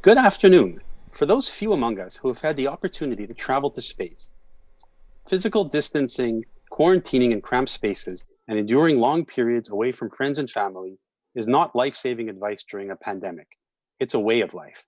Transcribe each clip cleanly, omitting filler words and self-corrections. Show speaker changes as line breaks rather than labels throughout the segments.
Good afternoon. For those few among us who have had the opportunity to travel to space, physical distancing, quarantining in cramped spaces, and enduring long periods away from friends and family is not life saving advice during a pandemic. It's a way of life.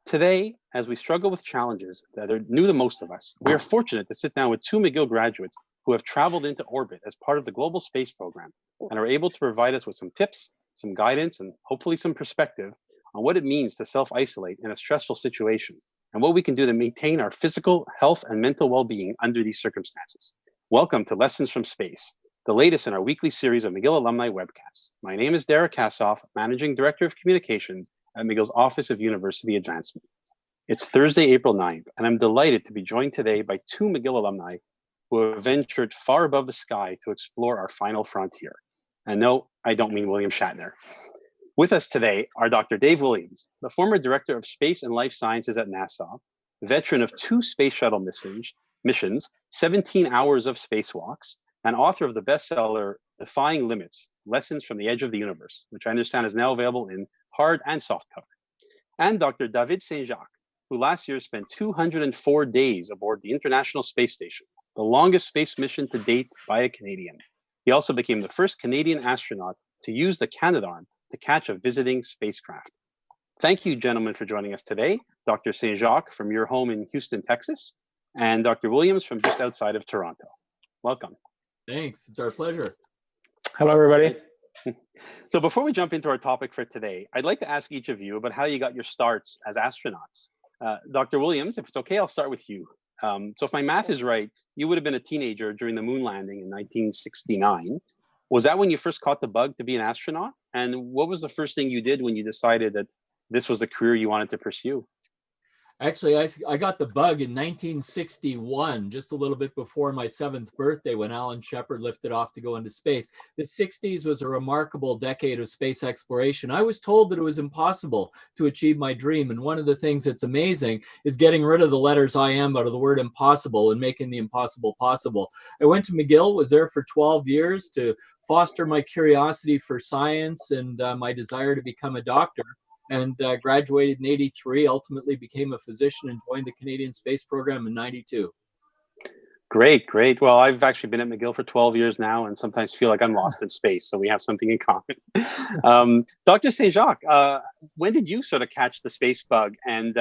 Today, as we struggle with challenges that are new to most of us, we are fortunate to sit down with two McGill graduates who have traveled into orbit as part of the global space program and are able to provide us with some tips, some guidance, and hopefully some perspective on what it means to self isolate in a stressful situation and what we can do to maintain our physical health and mental well being under these circumstances. Welcome to Lessons from Space, the latest in our weekly series of McGill alumni webcasts. My name is Derek Kassoff, Managing Director of Communications at McGill's Office of University Advancement. It's Thursday, April 9th, and I'm delighted to be joined today by two McGill alumni who have ventured far above the sky to explore our final frontier. And no, I don't mean William Shatner. With us today are Dr. Dave Williams, the former Director of Space and Life Sciences at NASA, veteran of two space shuttle missions, 17 hours of spacewalks, and author of the bestseller Defying Limits, Lessons from the Edge of the Universe, which I understand is now available in hard and soft cover. And Dr. Dafydd Saint-Jacques, who last year spent 204 days aboard the International Space Station, the longest space mission to date by a Canadian. He also became the first Canadian astronaut to use the Canadarm to catch a visiting spacecraft. Thank you, gentlemen, for joining us today. Dr. Saint-Jacques from your home in Houston, Texas, and Dr. Williams from just outside of Toronto. Welcome.
Thanks. It's our pleasure.
Hello, everybody.
So before we jump into our topic for today, I'd like to ask each of you about how you got your starts as astronauts. Dr. Williams, if it's okay, I'll start with you. So if my math is right, you would have been a teenager during the moon landing in 1969. Was that when you first caught the bug to be an astronaut? And what was the first thing you did when you decided that this was the career you wanted to pursue?
Actually, I got the bug in 1961, just a little bit before my 7th birthday, when Alan Shepard lifted off to go into space. The 60s was a remarkable decade of space exploration. I was told that it was impossible to achieve my dream. And one of the things that's amazing is getting rid of the letters I am out of the word impossible and making the impossible possible. I went to McGill, was there for 12 years to foster my curiosity for science and my desire to become a doctor. And graduated in 83, ultimately became a physician and joined the Canadian Space Program in 92.
Great, great. Well, I've actually been at McGill for 12 years now and sometimes feel like I'm lost in space, so we have something in common. Dr. Saint-Jacques, when did you sort of catch the space bug? And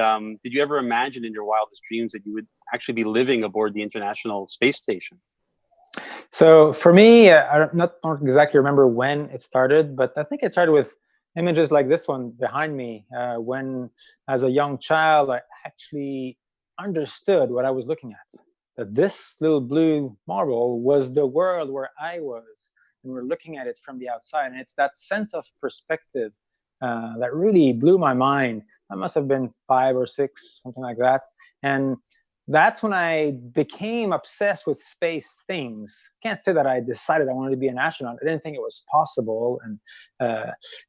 did you ever imagine in your wildest dreams that you would actually be living aboard the International Space Station?
So for me, I don't exactly remember when it started, but I think it started with images like this one behind me, when as a young child, I actually understood what I was looking at, that this little blue marble was the world where I was, and we're looking at it from the outside. And it's that sense of perspective that really blew my mind. I must have been 5 or 6, something like that. And that's when I became obsessed with space things. Can't say that I decided I wanted to be an astronaut. I didn't think it was possible. And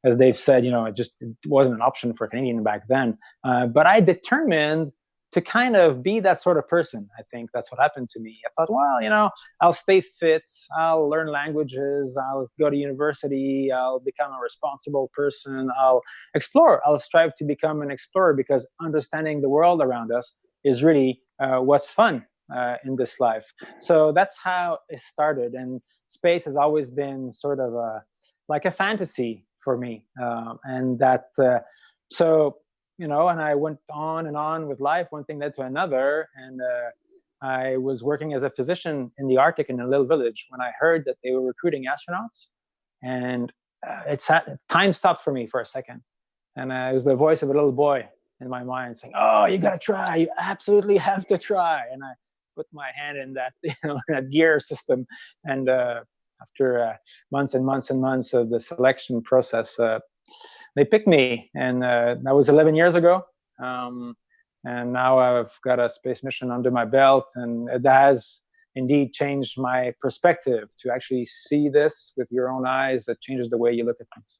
as Dave said, it wasn't an option for a Canadian back then. But I determined to kind of be that sort of person. I think that's what happened to me. I thought, well, I'll stay fit. I'll learn languages. I'll go to university. I'll become a responsible person. I'll explore. I'll strive to become an explorer, because understanding the world around us is really what's fun in this life. So that's how it started. And space has always been sort of like a fantasy for me. And I went on and on with life. One thing led to another. And I was working as a physician in the Arctic in a little village when I heard that they were recruiting astronauts. And time stopped for me for a second. And it was the voice of a little boy in my mind saying, "Oh, you gotta try, you absolutely have to try." And I put my hand in that that gear system, and after months and months and months of the selection process, they picked me. And that was 11 years ago, and now I've got a space mission under my belt, and it has indeed changed my perspective. To actually see this with your own eyes, that changes the way you look at things.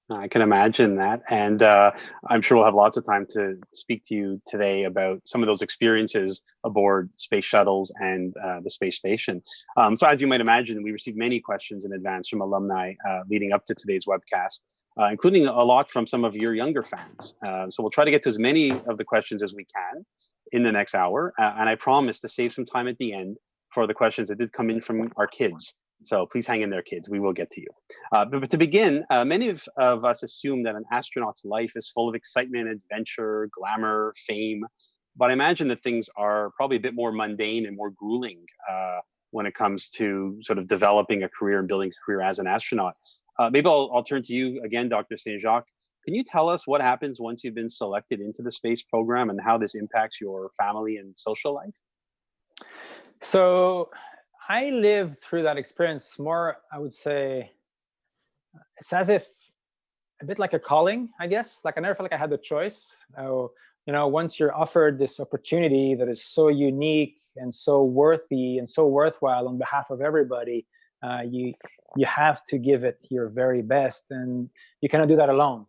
I can imagine that. And I'm sure we'll have lots of time to speak to you today about some of those experiences aboard space shuttles and the space station. So as you might imagine, we received many questions in advance from alumni leading up to today's webcast. including a lot from some of your younger fans. So we'll try to get to as many of the questions as we can in the next hour. And I promise to save some time at the end for the questions that did come in from our kids. So please hang in there, kids. We will get to you. But to begin, many of us assume that an astronaut's life is full of excitement, adventure, glamour, fame. But I imagine that things are probably a bit more mundane and more grueling when it comes to sort of developing a career and building a career as an astronaut. Maybe I'll turn to you again, Dr. Saint-Jacques. Can you tell us what happens once you've been selected into the space program and how this impacts your family and social life?
So I lived through that experience more, I would say, it's as if a bit like a calling, I guess. Like I never felt like I had the choice. Once you're offered this opportunity that is so unique and so worthy and so worthwhile on behalf of everybody, you have to give it your very best, and you cannot do that alone.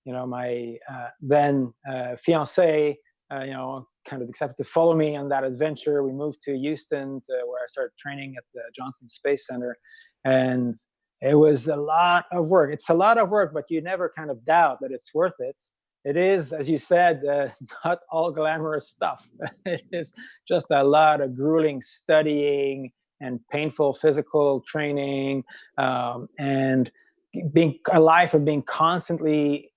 My then fiance, kind of accepted to follow me on that adventure. We moved to Houston, where I started training at the Johnson Space Center, and it was a lot of work. It's a lot of work, but you never kind of doubt that it's worth it. It is, as you said, not all glamorous stuff. It is just a lot of grueling studying and painful physical training, and being a life of being constantly,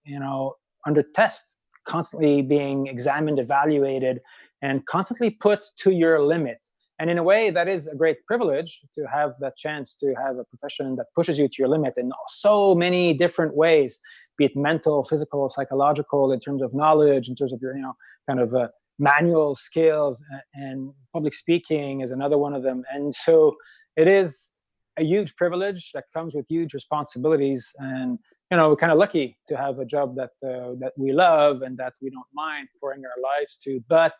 under test, constantly being examined, evaluated, and constantly put to your limit. And in a way, that is a great privilege to have that chance to have a profession that pushes you to your limit in so many different ways, be it mental, physical, psychological, in terms of knowledge, in terms of your, kind of manual skills, and public speaking is another one of them. And so it is a huge privilege that comes with huge responsibilities. And, we're kind of lucky to have a job that we love and that we don't mind pouring our lives to. But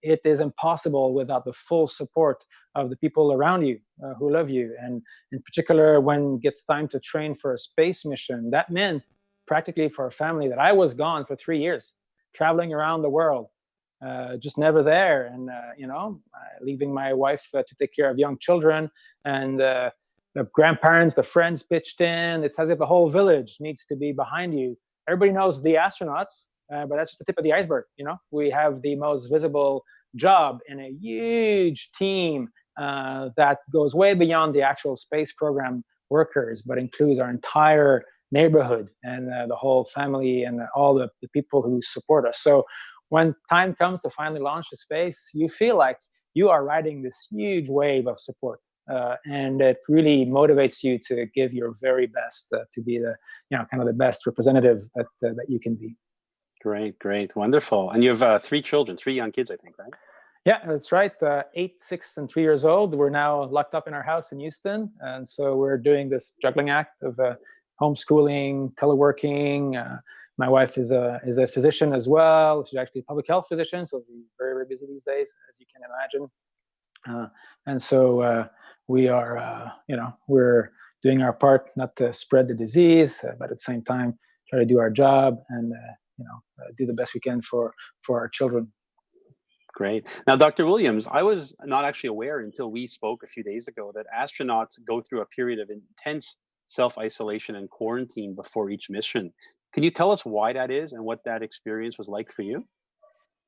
it is impossible without the full support of the people around you who love you. And in particular, when it gets time to train for a space mission, that meant practically for a family that I was gone for 3 years, traveling around the world, just never there. And, leaving my wife to take care of young children, and the grandparents, the friends pitched in. It's as if the whole village needs to be behind you. Everybody knows the astronauts, but that's just the tip of the iceberg. We have the most visible job in a huge team that goes way beyond the actual space program workers, but includes our entire neighborhood and the whole family and all the people who support us. So when time comes to finally launch to space, you feel like you are riding this huge wave of support. And it really motivates you to give your very best to be the, kind of the best representative that you can be.
Great, wonderful. And you have 3 children, 3 young kids, I think, right?
Yeah, that's right. 8, 6, and 3 years old. We're now locked up in our house in Houston, and so we're doing this juggling act of homeschooling, teleworking. My wife is a physician as well. She's actually a public health physician, so we're very, very busy these days, as you can imagine. And so we are, we're doing our part not to spread the disease, but at the same time try to do our job and do the best we can for our children.
Great. Now, Dr. Williams, I was not actually aware until we spoke a few days ago that astronauts go through a period of intense self-isolation and quarantine before each mission. Can you tell us why that is and what that experience was like for you?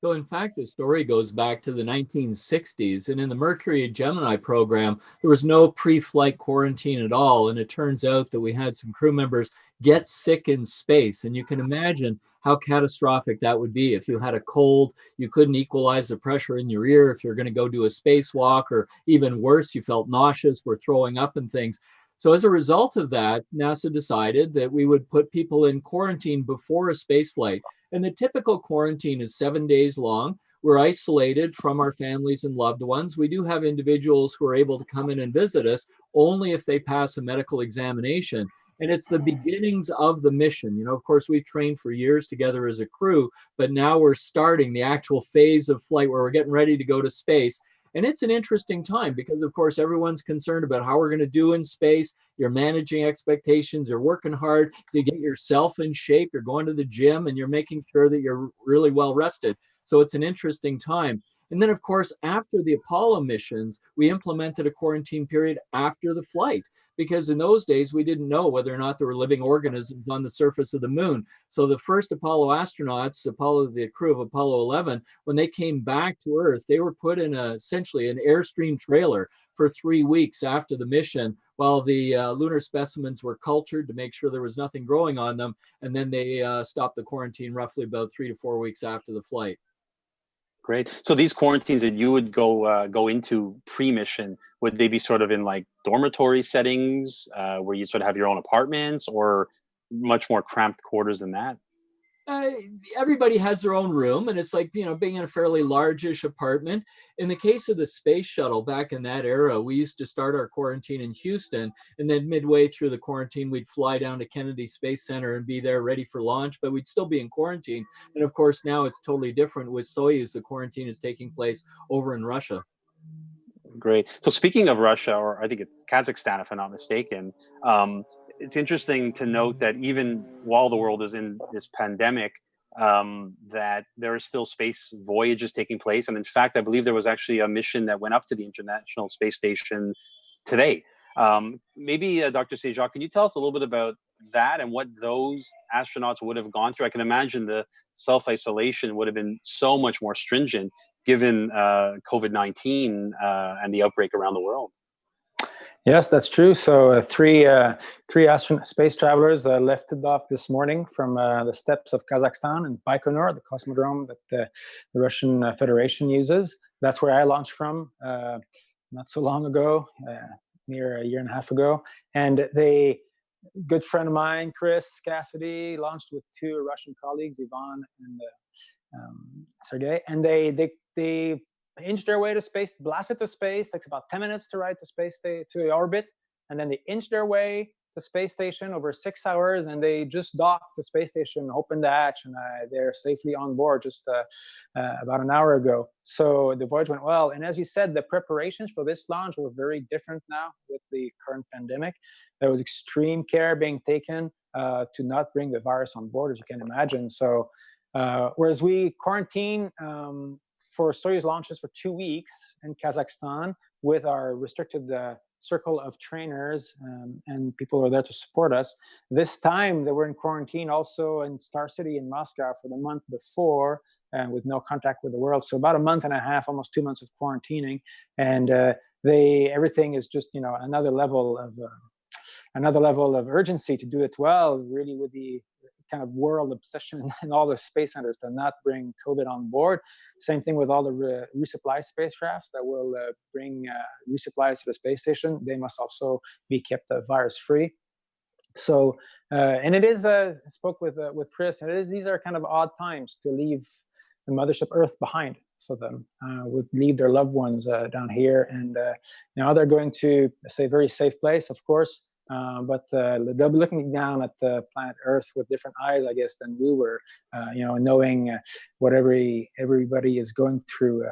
So in fact, the story goes back to the 1960s, and in the Mercury and Gemini program, there was no pre-flight quarantine at all. And it turns out that we had some crew members get sick in space. And you can imagine how catastrophic that would be. If you had a cold, you couldn't equalize the pressure in your ear. If you're going to go do a spacewalk, or even worse, you felt nauseous, were throwing up and things. So as a result of that, NASA decided that we would put people in quarantine before a space flight. And the typical quarantine is 7 days long. We're isolated from our families and loved ones. We do have individuals who are able to come in and visit us only if they pass a medical examination. And it's the beginnings of the mission. Of course, we've trained for years together as a crew, but now we're starting the actual phase of flight where we're getting ready to go to space. And it's an interesting time because, of course, everyone's concerned about how we're going to do in space. You're managing expectations. You're working hard to get yourself in shape. You're going to the gym and you're making sure that you're really well rested. So it's an interesting time. And then, of course, after the Apollo missions, we implemented a quarantine period after the flight, because in those days, we didn't know whether or not there were living organisms on the surface of the moon. So the first Apollo astronauts, the crew of Apollo 11, when they came back to Earth, they were put in essentially an Airstream trailer for 3 weeks after the mission, while the lunar specimens were cultured to make sure there was nothing growing on them. And then they stopped the quarantine roughly about 3 to 4 weeks after the flight.
Great. So these quarantines that you would go into pre-mission, would they be sort of in like dormitory settings where you sort of have your own apartments, or much more cramped quarters than that?
Everybody has their own room, and it's like, being in a fairly largish apartment. In the case of the space shuttle back in that era, we used to start our quarantine in Houston, and then midway through the quarantine, we'd fly down to Kennedy Space Center and be there ready for launch, but we'd still be in quarantine. And of course, now it's totally different with Soyuz. The quarantine is taking place over in Russia.
Great. So speaking of Russia, or I think it's Kazakhstan, if I'm not mistaken, it's interesting to note that even while the world is in this pandemic, that there are still space voyages taking place. And in fact, I believe there was actually a mission that went up to the International Space Station today. Maybe Dr. Saint-Jacques, can you tell us a little bit about that and what those astronauts would have gone through? I can imagine the self-isolation would have been so much more stringent given COVID-19 and the outbreak around the world.
Yes, that's true. So three space travelers lifted off this morning from the steppes of Kazakhstan and Baikonur, the cosmodrome that the Russian Federation uses. That's where I launched from not so long ago, near a year and a half ago. And good friend of mine, Chris Cassidy, launched with two Russian colleagues, Ivan and Sergey, and they inch their way to space, blasted to space. Takes about 10 minutes to ride to space to the orbit, and then they inch their way to space station over 6 hours, and they just docked the space station, opened the hatch, and they're safely on board just about an hour ago. So the voyage went well. And as you said, the preparations for this launch were very different now with the current pandemic. There was extreme care being taken to not bring the virus on board, as you can imagine. So whereas we quarantine for Soyuz launches for 2 weeks in Kazakhstan with our restricted circle of trainers and people who are there to support us. This time they were in quarantine also in Star City in Moscow for the month before, with no contact with the world. So about a month and a half, almost 2 months of quarantining, and everything is just another level of urgency to do it well. Really, with the kind of world obsession in all the space centers to not bring COVID on board. Same thing with all the resupply spacecrafts that will bring resupplies to the space station. They must also be kept virus-free. So, and it is, I spoke with Chris, and these are kind of odd times to leave the mothership Earth behind for them, leave their loved ones down here. And now they're going to, say, a very safe place, of course. But they'll be looking down at planet Earth with different eyes, I guess, than we were, knowing what everybody is going through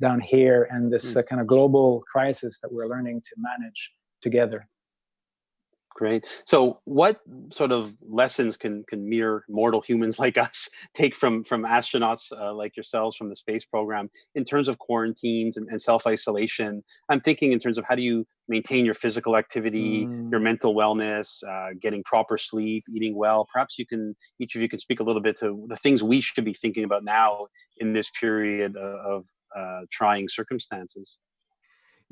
down here, and this kind of global crisis that we're learning to manage together.
Great. So what sort of lessons can mere mortal humans like us take from astronauts like yourselves from the space program in terms of quarantines and self-isolation? I'm thinking in terms of how do you maintain your physical activity, your mental wellness, getting proper sleep, eating well. Perhaps each of you can speak a little bit to the things we should be thinking about now in this period of trying circumstances.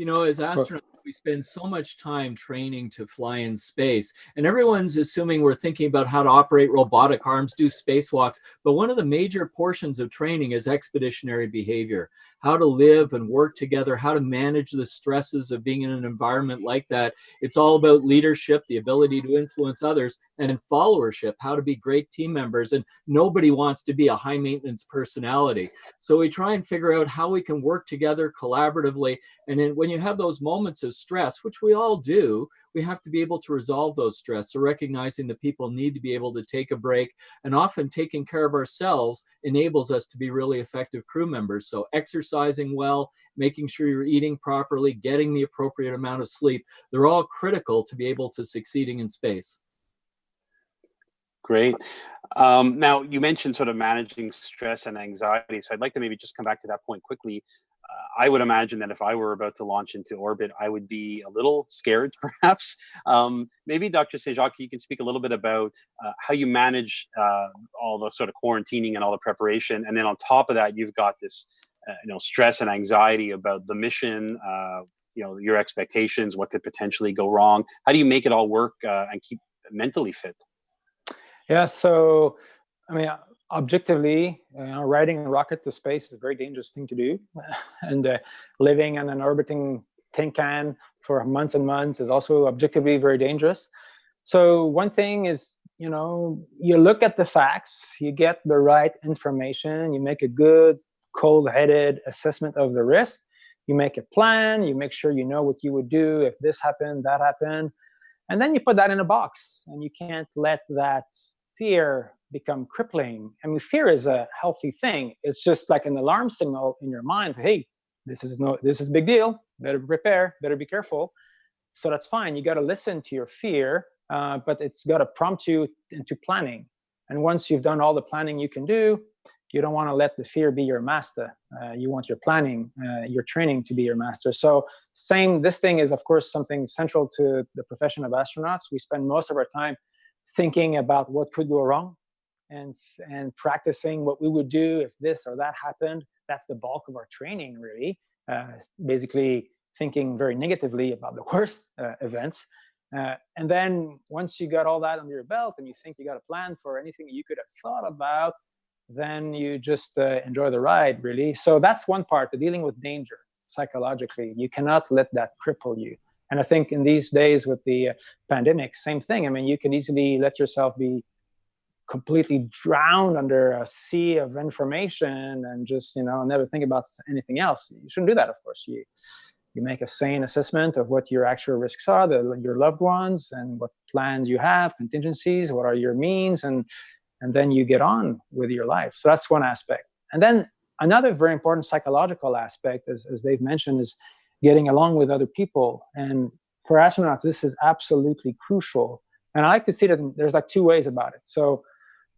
As astronauts, we spend so much time training to fly in space, and everyone's assuming we're thinking about how to operate robotic arms, do spacewalks. But one of the major portions of training is expeditionary behavior, how to live and work together, how to manage the stresses of being in an environment like that. It's all about leadership, the ability to influence others, and in followership, how to be great team members. And nobody wants to be a high maintenance personality. So we try and figure out how we can work together collaboratively. And then when you have those moments of stress, which we all do, we have to be able to resolve those stress. So recognizing that people need to be able to take a break, and often taking care of ourselves enables us to be really effective crew members. So exercising well, making sure you're eating properly, getting the appropriate amount of sleep, they're all critical to be able to succeeding in space.
Great. Now, you mentioned sort of managing stress and anxiety. So I'd like to maybe just come back to that point quickly. I would imagine that if I were about to launch into orbit, I would be a little scared, perhaps. Maybe Dr. Saint-Jacques, you can speak a little bit about how you manage all the sort of quarantining and all the preparation. And then on top of that, you've got this stress and anxiety about the mission, your expectations, what could potentially go wrong. How do you make it all work and keep mentally fit?
Yeah, so I mean, objectively, riding a rocket to space is a very dangerous thing to do, and living in an orbiting tin can for months and months is also objectively very dangerous. So one thing is, you look at the facts, you get the right information, you make a good, cold-headed assessment of the risk, you make a plan, you make sure you know what you would do if this happened, that happened, and then you put that in a box, and you can't let that fear become crippling. I mean, fear is a healthy thing. It's just like an alarm signal in your mind. Hey, this is a big deal. Better prepare. Better be careful. So that's fine. You got to listen to your fear, but it's got to prompt you into planning. And once you've done all the planning you can do, you don't want to let the fear be your master. You want your planning, your training to be your master. So this thing is, of course, something central to the profession of astronauts. We spend most of our time thinking about what could go wrong and practicing what we would do if this or that happened. That's the bulk of our training, really. Basically thinking very negatively about the worst events. And then once you got all that under your belt and you think you got a plan for anything you could have thought about, then you just enjoy the ride, really. So that's one part, the dealing with danger psychologically. You cannot let that cripple you. And I think in these days with the pandemic, same thing. I mean, you can easily let yourself be completely drowned under a sea of information and just, never think about anything else. You shouldn't do that, of course. You make a sane assessment of what your actual risks are, your loved ones, and what plans you have, contingencies, what are your means, and then you get on with your life. So that's one aspect. And then another very important psychological aspect, as they've mentioned, is getting along with other people. And for astronauts, this is absolutely crucial. And I like to see that there's like two ways about it. So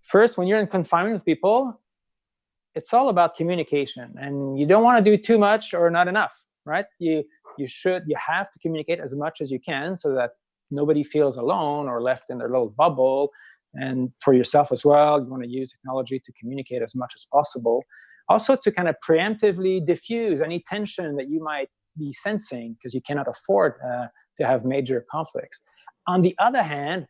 first, when you're in confinement with people, it's all about communication. And you don't want to do too much or not enough, right? You have to communicate as much as you can so that nobody feels alone or left in their little bubble. And for yourself as well, you want to use technology to communicate as much as possible. Also to kind of preemptively diffuse any tension that you might be sensing, because you cannot afford to have major conflicts. On the other hand,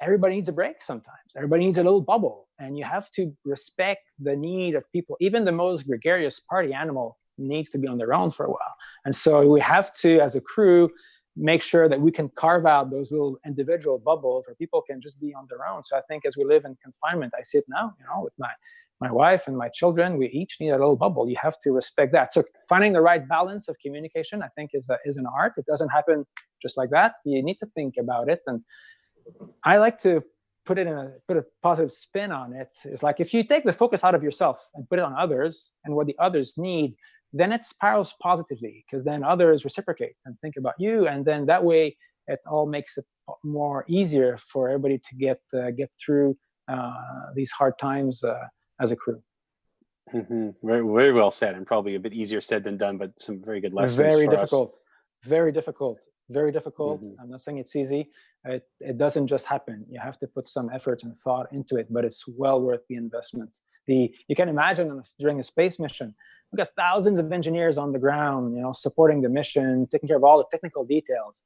everybody needs a break sometimes. Everybody needs a little bubble. And you have to respect the need of people. Even the most gregarious party animal needs to be on their own for a while. And so we have to, as a crew, make sure that we can carve out those little individual bubbles where people can just be on their own. So I think as we live in confinement, I see it now, with my wife and my children, we each need a little bubble. You have to respect that. So finding the right balance of communication, I think, is an art. It doesn't happen just like that. You need to think about it. And I like to put a positive spin on it. It's like if you take the focus out of yourself and put it on others and what the others need, then it spirals positively, because then others reciprocate and think about you. And then that way, it all makes it more easier for everybody to get through these hard times as a crew.
Mm-hmm. Very, very well said, and probably a bit easier said than done, but some very good lessons
Very
for
difficult.
us.
Very difficult. Very difficult.
Mm-hmm.
I'm not saying it's easy. It doesn't just happen. You have to put some effort and thought into it, but it's well worth the investment. You can imagine during a space mission, we've got thousands of engineers on the ground, supporting the mission, taking care of all the technical details.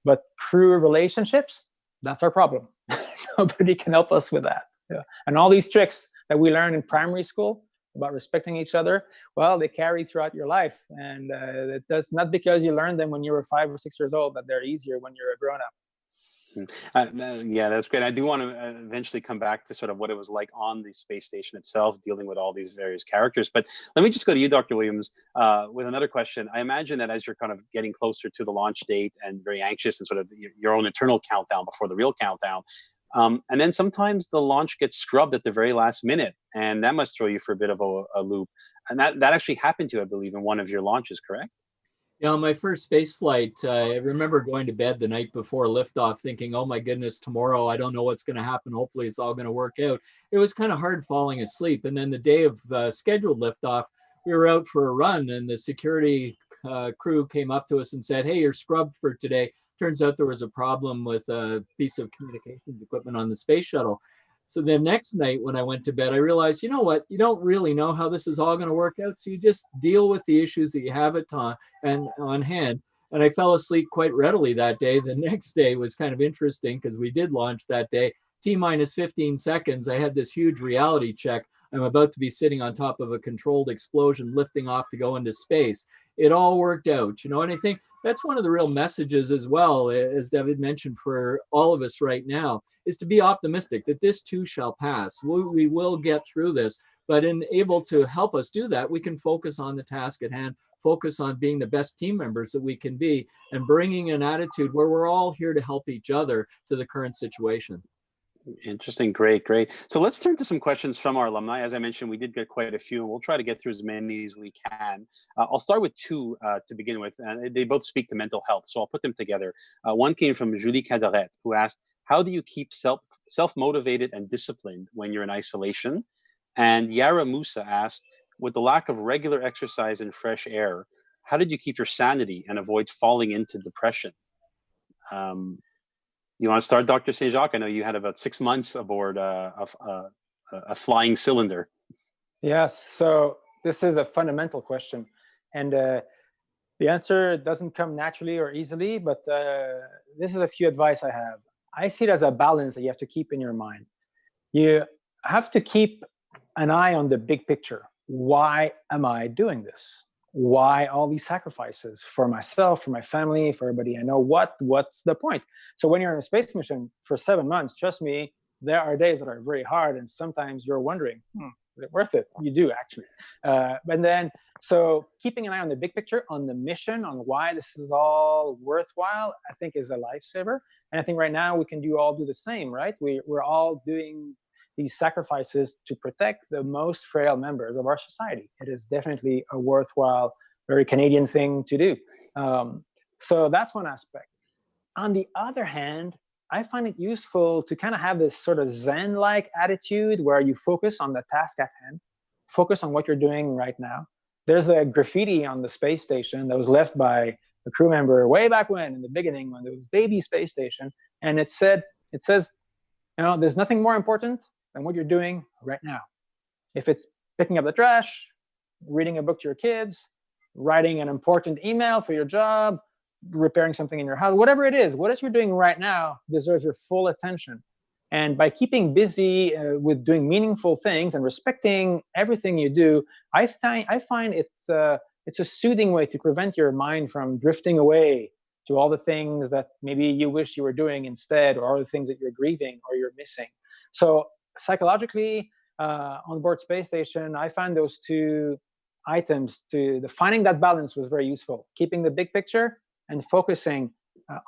But crew relationships, that's our problem. Nobody can help us with that. Yeah. And all these tricks that we learn in primary school about respecting each other, well, they carry throughout your life. And that's not because you learned them when you were 5 or 6 years old, that they're easier when you're a grown-up.
Yeah, that's great. I do want to eventually come back to sort of what it was like on the space station itself, dealing with all these various characters. But let me just go to you, Dr. Williams, with another question. I imagine that as you're kind of getting closer to the launch date and very anxious and sort of your own internal countdown before the real countdown, and then sometimes the launch gets scrubbed at the very last minute, and that must throw you for a bit of a loop. And that actually happened to you, I believe, in one of your launches, correct?
Yeah, on my first space flight, I remember going to bed the night before liftoff thinking, oh my goodness, tomorrow, I don't know what's going to happen. Hopefully it's all going to work out. It was kind of hard falling asleep. And then the day of scheduled liftoff, we were out for a run, and the security crew came up to us and said, "Hey, you're scrubbed for today." Turns out there was a problem with a piece of communications equipment on the space shuttle. So the next night when I went to bed, I realized, you know what, you don't really know how this is all going to work out. So you just deal with the issues that you have at time and on hand. And I fell asleep quite readily that day. The next day was kind of interesting because we did launch that day. T minus 15 seconds, I had this huge reality check. I'm about to be sitting on top of a controlled explosion, lifting off to go into space. It all worked out, you know, and I think that's one of the real messages as well, as Dafydd mentioned, for all of us right now, is to be optimistic that this too shall pass. We will get through this, but in able to help us do that, we can focus on the task at hand, focus on being the best team members that we can be, and bringing an attitude where we're all here to help each other to the current situation.
Interesting. Great, great. So let's turn to some questions from our alumni. As I mentioned, we did get quite a few, and we'll try to get through as many as we can. I'll start with two to begin with, and they both speak to mental health, so I'll put them together. One came from Julie Cadaret, who asked, how do you keep self-motivated and disciplined when you're in isolation? And Yara Musa asked, with the lack of regular exercise and fresh air, how did you keep your sanity and avoid falling into depression? You want to start, Dr. Saint-Jacques? I know you had about 6 months aboard a flying cylinder.
Yes, so this is a fundamental question. And the answer doesn't come naturally or easily, but this is a few advice I have. I see it as a balance that you have to keep in your mind. You have to keep an eye on the big picture. Why am I doing this? Why all these sacrifices for myself, for my family, for everybody I know? What's the point? So when you're on a space mission for 7 months, trust me, there are days that are very hard, and sometimes you're wondering, is it worth it? You do, actually. And then, so keeping an eye on the big picture, on the mission, on why this is all worthwhile, I think is a lifesaver. And I think right now we can all do the same, right? We're all doing these sacrifices to protect the most frail members of our society. It is definitely a worthwhile, very Canadian thing to do. So that's one aspect. On the other hand, I find it useful to kind of have this sort of Zen-like attitude where you focus on the task at hand, focus on what you're doing right now. There's a graffiti on the space station that was left by a crew member way back when, in the beginning, when there was baby space station, and it says, you know, there's nothing more important than what you're doing right now. If it's picking up the trash, reading a book to your kids, writing an important email for your job, repairing something in your house, whatever it is, what you're doing right now deserves your full attention. And by keeping busy with doing meaningful things and respecting everything you do, I find it's a soothing way to prevent your mind from drifting away to all the things that maybe you wish you were doing instead, or all the things that you're grieving or you're missing. So psychologically, on board space station, I find those two items finding that balance was very useful. Keeping the big picture and focusing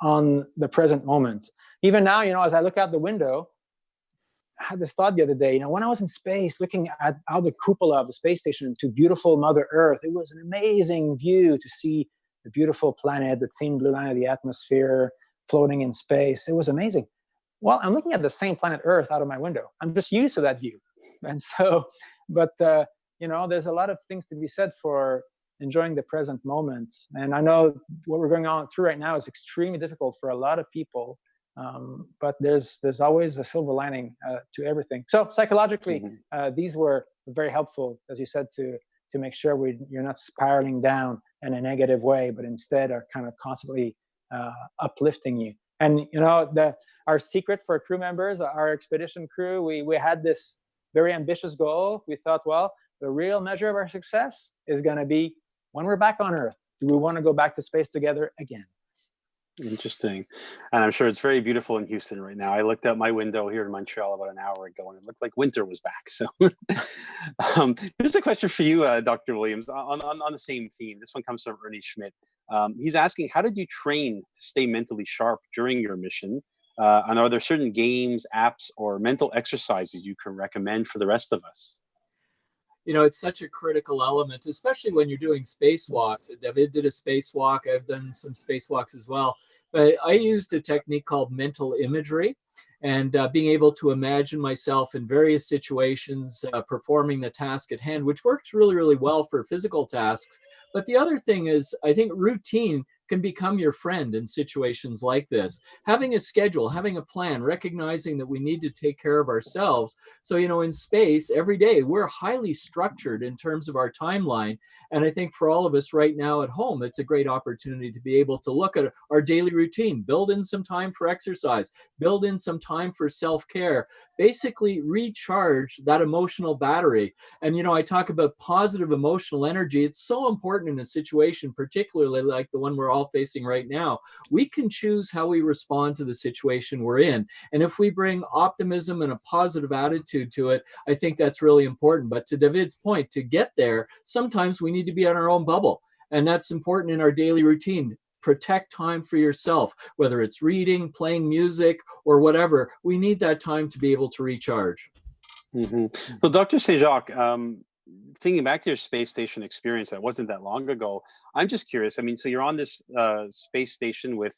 on the present moment. Even now, you know, as I look out the window, I had this thought the other day, you know, when I was in space, looking out the cupola of the space station to beautiful Mother Earth, it was an amazing view to see the beautiful planet, the thin blue line of the atmosphere floating in space. It was amazing. Well, I'm looking at the same planet Earth out of my window. I'm just used to that view. And so, but, you know, there's a lot of things to be said for enjoying the present moment. And I know what we're going on through right now is extremely difficult for a lot of people. But there's always a silver lining to everything. So psychologically, these were very helpful, as you said, to make sure you're not spiraling down in a negative way, but instead are kind of constantly uplifting you. And you know, our secret for crew members, our expedition crew, we had this very ambitious goal. We thought, well, the real measure of our success is going to be when we're back on Earth. Do we want to go back to space together again?
Interesting. And I'm sure it's very beautiful in Houston right now. I looked out my window here in Montreal about an hour ago, and it looked like winter was back. So here's a question for you, Dr. Williams, on the same theme. This one comes from Ernie Schmidt. He's asking, how did you train to stay mentally sharp during your mission? And are there certain games, apps, or mental exercises you can recommend for the rest of us?
You know, it's such a critical element, especially when you're doing spacewalks. Dafydd did a spacewalk. I've done some spacewalks as well. But I used a technique called mental imagery. and being able to imagine myself in various situations performing the task at hand, which works really, really well for physical tasks. But the other thing is, I think routine can become your friend in situations like this. Having a schedule, having a plan, recognizing that we need to take care of ourselves. So, in space, every day, we're highly structured in terms of our timeline. And I think for all of us right now at home, it's a great opportunity to be able to look at our daily routine, build in some time for exercise, build in some time for self-care, basically recharge that emotional battery. And, I talk about positive emotional energy. It's so important in a situation, particularly like the one we're all facing right now. We can choose how we respond to the situation we're in. And if we bring optimism and a positive attitude to it, I think that's really important. But to Dafyd's point, to get there, sometimes we need to be in our own bubble. And that's important in our daily routine. Protect time for yourself, whether it's reading, playing music, or whatever. We need that time to be able to recharge.
So Dr. Saint-Jacques, thinking back to your space station experience, that wasn't that long ago. I'm just curious. I mean, so you're on this space station with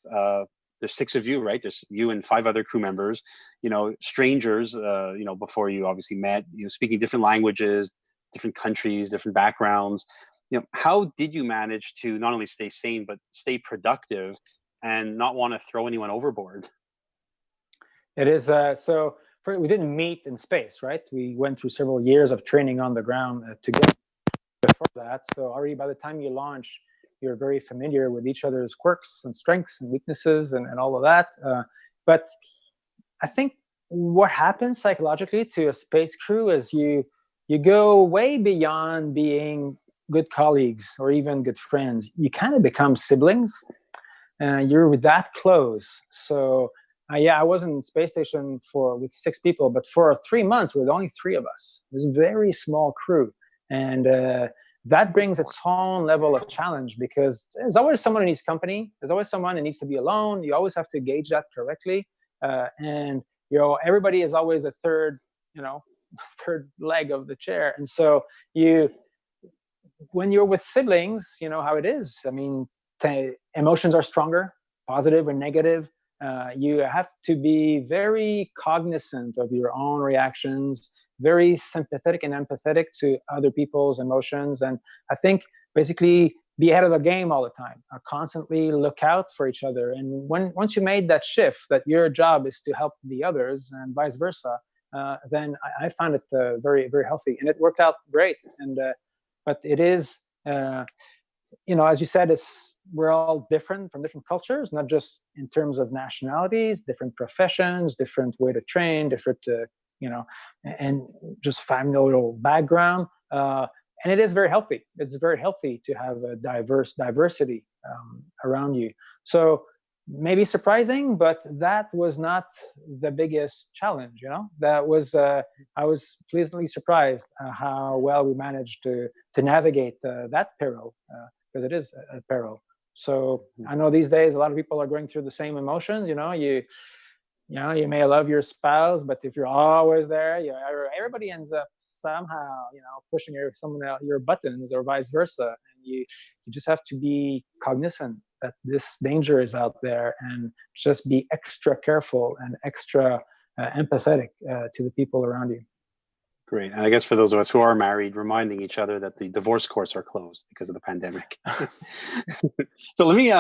there's 6 of you, right? There's you and 5 other crew members, strangers, before you obviously met, speaking different languages, different countries, different backgrounds. How did you manage to not only stay sane, but stay productive and not want to throw anyone overboard?
It is we didn't meet in space, right? We went through several years of training on the ground together before that. So already by the time you launch, you're very familiar with each other's quirks and strengths and weaknesses and all of that. But I think what happens psychologically to a space crew is you go way beyond being good colleagues or even good friends. You kind of become siblings. You're that close. So I was in space station with 6 people, but for 3 months, with only 3 of us. It was a very small crew. And that brings its own level of challenge because there's always someone who needs company. There's always someone who needs to be alone. You always have to gauge that correctly. And, everybody is always a third leg of the chair. And so when you're with siblings, you know how it is. I mean, emotions are stronger, positive or negative. You have to be very cognizant of your own reactions, very sympathetic and empathetic to other people's emotions. And I think basically be ahead of the game all the time, constantly look out for each other. And once you made that shift, that your job is to help the others and vice versa, then I found it very, very healthy. And it worked out great. And but it is, as you said, we're all different from different cultures, not just in terms of nationalities, different professions, different way to train, different, and just familial background. And it is very healthy. It's very healthy to have a diversity around you. So maybe surprising, but that was not the biggest challenge. That was I was pleasantly surprised how well we managed to navigate that peril, because it is a peril. So I know these days a lot of people are going through the same emotions. You may love your spouse, but if you're always there, everybody ends up somehow, pushing your buttons or vice versa. And you just have to be cognizant that this danger is out there and just be extra careful and extra empathetic to the people around you.
Great. And I guess for those of us who are married, reminding each other that the divorce courts are closed because of the pandemic. So let me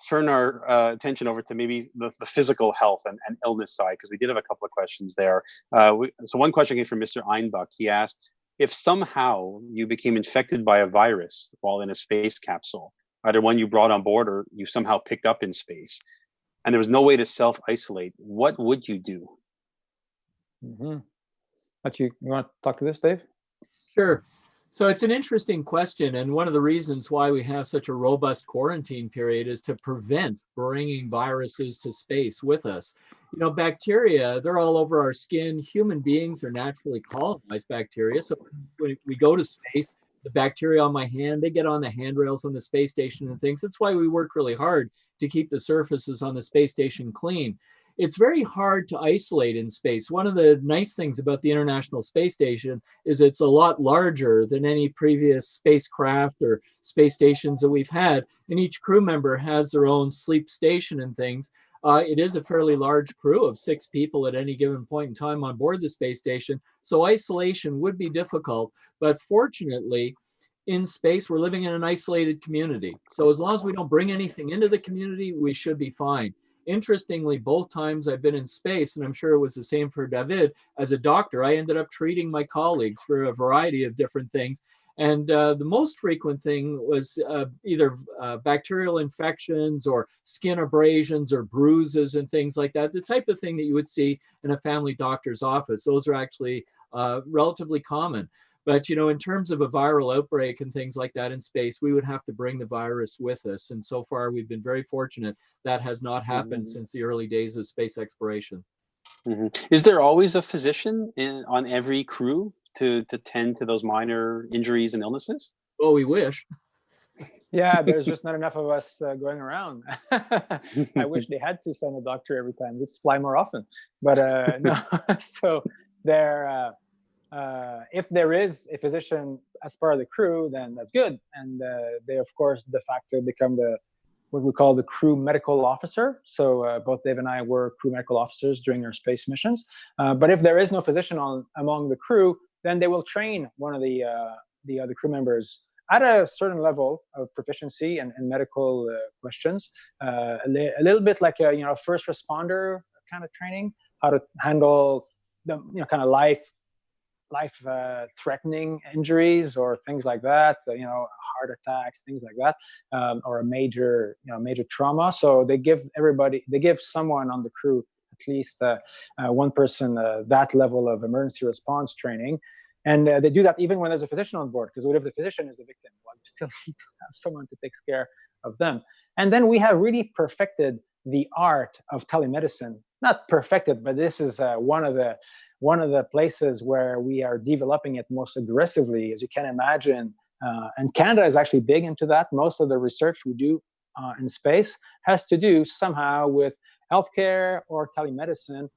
turn our attention over to maybe the physical health and illness side, because we did have a couple of questions there. So one question came from Mr. Einbuck. He asked, if somehow you became infected by a virus while in a space capsule, either one you brought on board or you somehow picked up in space, and there was no way to self-isolate, what would you do?
Mm-hmm. You want to talk to this, Dave?
Sure. So it's an interesting question. And one of the reasons why we have such a robust quarantine period is to prevent bringing viruses to space with us. Bacteria, they're all over our skin. Human beings are naturally colonized bacteria. So when we go to space, the bacteria on my hand, they get on the handrails on the space station and things. That's why we work really hard to keep the surfaces on the space station clean. It's very hard to isolate in space. One of the nice things about the International Space Station is it's a lot larger than any previous spacecraft or space stations that we've had. And each crew member has their own sleep station and things. It is a fairly large crew of 6 people at any given point in time on board the space station. So isolation would be difficult, but fortunately, in space, we're living in an isolated community. So as long as we don't bring anything into the community, we should be fine. Interestingly, both times I've been in space, and I'm sure it was the same for Dafydd, as a doctor, I ended up treating my colleagues for a variety of different things. And the most frequent thing was either bacterial infections or skin abrasions or bruises and things like that, the type of thing that you would see in a family doctor's office. Those are actually relatively common. But, in terms of a viral outbreak and things like that in space, we would have to bring the virus with us. And so far, we've been very fortunate that has not happened since the early days of space exploration.
Is there always a physician on every crew to tend to those minor injuries and illnesses?
Oh, we wish.
Yeah, there's just not enough of us going around. I wish they had to send a doctor every time. We'd fly more often. But no, so there. If there is a physician as part of the crew, then that's good. And they, of course, de facto become what we call the crew medical officer. So both Dave and I were crew medical officers during our space missions. But if there is no physician among the crew, then they will train one of the other crew members at a certain level of proficiency and medical questions. A little bit like a first responder kind of training, how to handle the kind of life-threatening injuries or things like that, heart attacks, things like that, or a major trauma. So they give someone on the crew, at least one person, that level of emergency response training. And they do that even when there's a physician on board, because what if the physician is the victim? Well, you still need to have someone to take care of them. And then we have really perfected the art of telemedicine. Not perfected, but this is one of the places where we are developing it most aggressively, as you can imagine. And Canada is actually big into that. Most of the research we do in space has to do somehow with healthcare or telemedicine,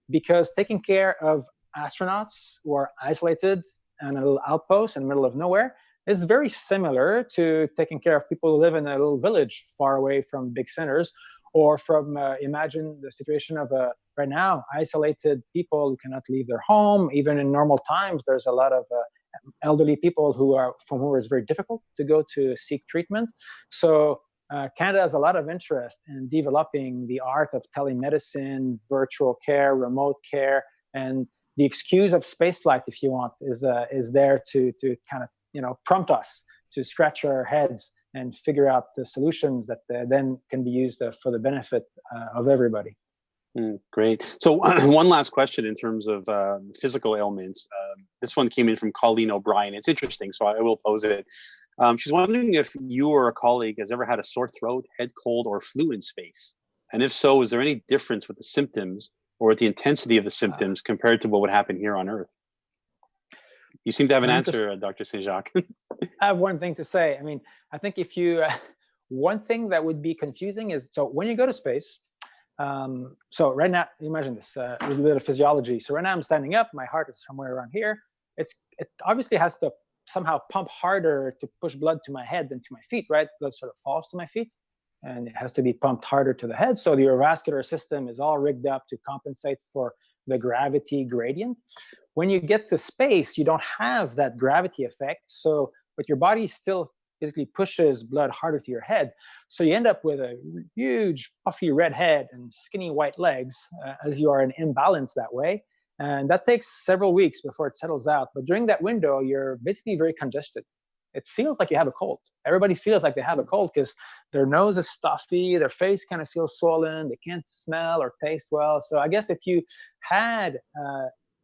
because taking care of astronauts who are isolated in a little outpost in the middle of nowhere is very similar to taking care of people who live in a little village far away from big centers, or from imagine the situation of right now isolated people who cannot leave their home. Even in normal times, there's a lot of elderly people from whom it's very difficult to go to seek treatment. So Canada has a lot of interest in developing the art of telemedicine, virtual care, remote care, and the excuse of spaceflight, if you want, is there to kind of prompt us to scratch our heads and figure out the solutions that then can be used for the benefit of everybody.
Great. So one last question in terms of physical ailments. This one came in from Colleen O'Brien. It's interesting, so I will pose it. She's wondering if you or a colleague has ever had a sore throat, head cold, or flu in space. And if so, is there any difference with the symptoms or with the intensity of the symptoms compared to what would happen here on Earth? You seem to have an answer, Dr. Saint-Jacques.
I have one thing to say. I mean, I think if you, one thing that would be confusing is, so when you go to space, so right now, imagine this, a little bit of physiology. So right now I'm standing up, my heart is somewhere around here. It obviously has to somehow pump harder to push blood to my head than to my feet, right? Blood sort of falls to my feet, and it has to be pumped harder to the head. So the neurovascular system is all rigged up to compensate for the gravity gradient. When you get to space, you don't have that gravity effect. So, but your body still basically pushes blood harder to your head. So you end up with a huge puffy red head and skinny white legs, as you are in imbalance that way. And that takes several weeks before it settles out. But during that window, you're basically very congested. It feels like you have a cold. Everybody feels like they have a cold because their nose is stuffy, their face kind of feels swollen, they can't smell or taste well. So I guess if you had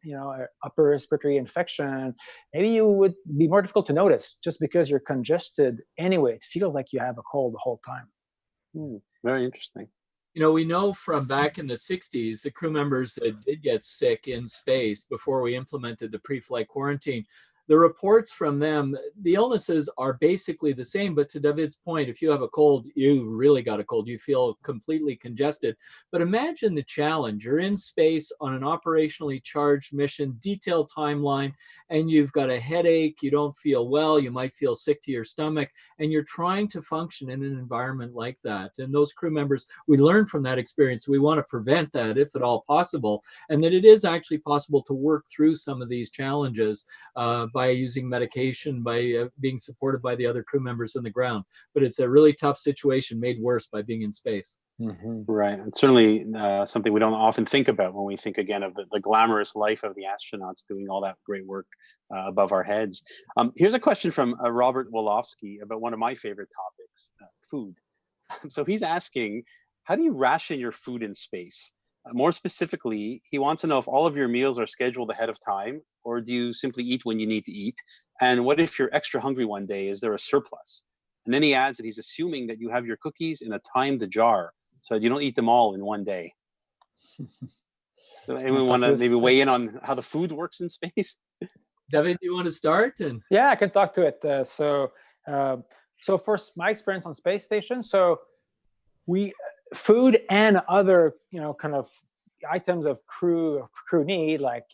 an upper respiratory infection, maybe you would be more difficult to notice just because you're congested anyway. It feels like you have a cold the whole time.
Very interesting.
We know from back in the 60s, the crew members that did get sick in space before we implemented the pre-flight quarantine, the reports from them, the illnesses are basically the same. But to Dafydd's point, if you have a cold, you really got a cold. You feel completely congested. But imagine the challenge. You're in space on an operationally charged mission, detailed timeline, and you've got a headache. You don't feel well. You might feel sick to your stomach, and you're trying to function in an environment like that. And those crew members, we learn from that experience. We want to prevent that if at all possible, and that it is actually possible to work through some of these challenges by using medication, by being supported by the other crew members on the ground. But it's a really tough situation made worse by being in space.
Right. And certainly something we don't often think about when we think again of the glamorous life of the astronauts doing all that great work above our heads. Here's a question from Robert Wolofsky about one of my favorite topics, food. So he's asking, how do you ration your food in space? More specifically, he wants to know if all of your meals are scheduled ahead of time, or do you simply eat when you need to eat? And what if you're extra hungry one day? Is there a surplus? And then he adds that he's assuming that you have your cookies in a timed jar, so you don't eat them all in one day. So anyone want to maybe weigh in on how the food works in space?
Dafydd, do you want to start?
Yeah, I can talk to it. So first, my experience on space station. So food and other, kind of items of crew need, like,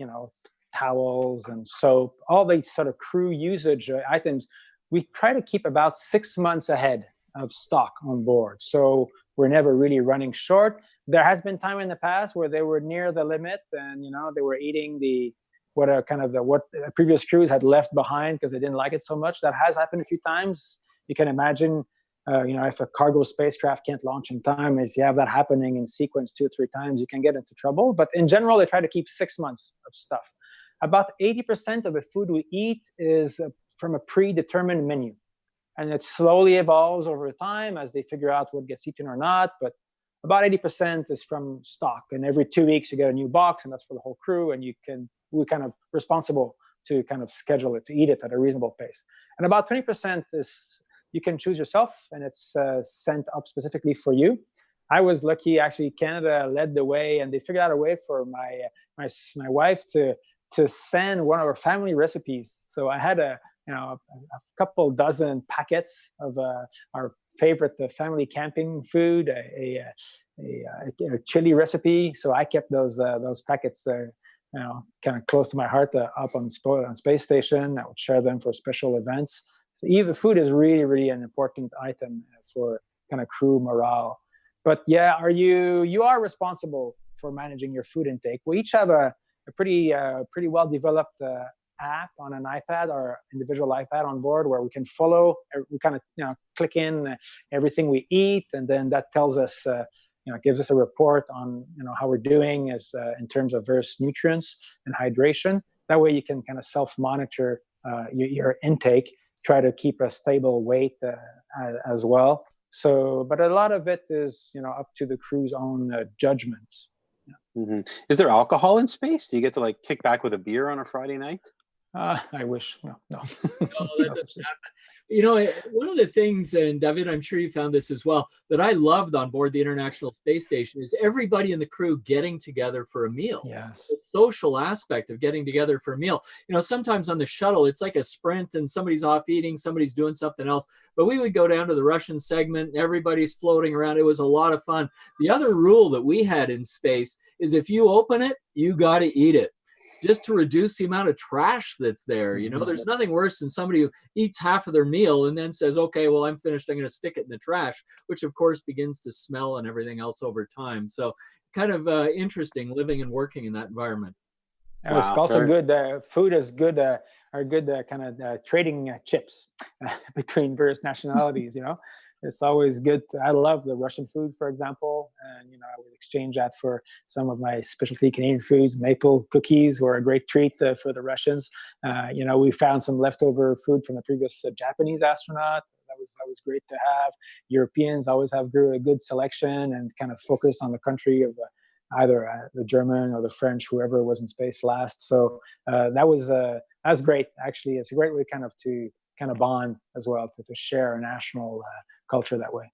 towels and soap, all these sort of crew usage items, we try to keep about 6 months ahead of stock on board. So we're never really running short. There has been time in the past where they were near the limit, and they were eating what previous crews had left behind because they didn't like it so much. That has happened a few times. You can imagine, if a cargo spacecraft can't launch in time, if you have that happening in sequence 2 or 3 times, you can get into trouble. But in general, they try to keep 6 months of stuff. About 80% of the food we eat is from a predetermined menu. And it slowly evolves over time as they figure out what gets eaten or not. But about 80% is from stock. And every 2 weeks, you get a new box, and that's for the whole crew. And we're kind of responsible to kind of schedule it, to eat it at a reasonable pace. And about 20% is you can choose yourself, and it's sent up specifically for you. I was lucky, actually. Canada led the way, and they figured out a way for my wife to send one of our family recipes. So I had a couple dozen packets of our favorite family camping food, a chili recipe. So I kept those packets, kind of close to my heart, up on space station. I would share them for special events. So even food is really, really an important item for kind of crew morale. But yeah, you are responsible for managing your food intake. We each have a pretty well developed app on an iPad or individual iPad on board where we can follow. We kind of click in everything we eat, and then that tells us, gives us a report on how we're doing as in terms of various nutrients and hydration. That way, you can kind of self-monitor your intake, try to keep a stable weight as well. So, but a lot of it is up to the crew's own judgment.
Mm-hmm. Is there alcohol in space? Do you get to kick back with a beer on a Friday night?
I wish. No.
No, that doesn't happen. One of the things, and Dafydd, I'm sure you found this as well, that I loved on board the International Space Station is everybody in the crew getting together for a meal.
Yes.
The social aspect of getting together for a meal. Sometimes on the shuttle, it's like a sprint and somebody's off eating, somebody's doing something else. But we would go down to the Russian segment and everybody's floating around. It was a lot of fun. The other rule that we had in space is if you open it, you got to eat it, just to reduce the amount of trash that's there. There's nothing worse than somebody who eats half of their meal and then says, okay, well, I'm finished, I'm going to stick it in the trash, which of course begins to smell and everything else over time. So kind of interesting living and working in that environment.
Wow, it's also good. Food is good, are good kind of trading chips between various nationalities, It's always good. I love the Russian food, for example, and I would exchange that for some of my specialty Canadian foods. Maple cookies were a great treat for the Russians. We found some leftover food from the previous Japanese astronaut. That was great to have. Europeans always have a good selection and kind of focus on the country of either the German or the French, whoever was in space last. So that's great. Actually, it's a great way to bond as well, to share a national culture that way.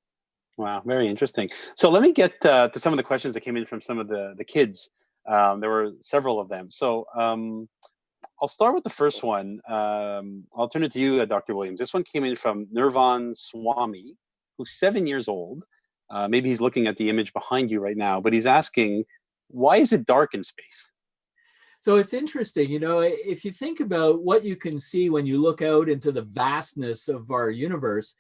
Wow, very interesting. So let me get to some of the questions that came in from some of the kids. There were several of them. So I'll start with the first one. I'll turn it to you, Dr. Williams. This one came in from Nirvan Swami, who's 7 years old. Maybe he's looking at the image behind you right now, but he's asking, why is it dark in space?
So it's interesting, you know, if you think about what you can see when you look out into the vastness of our universe,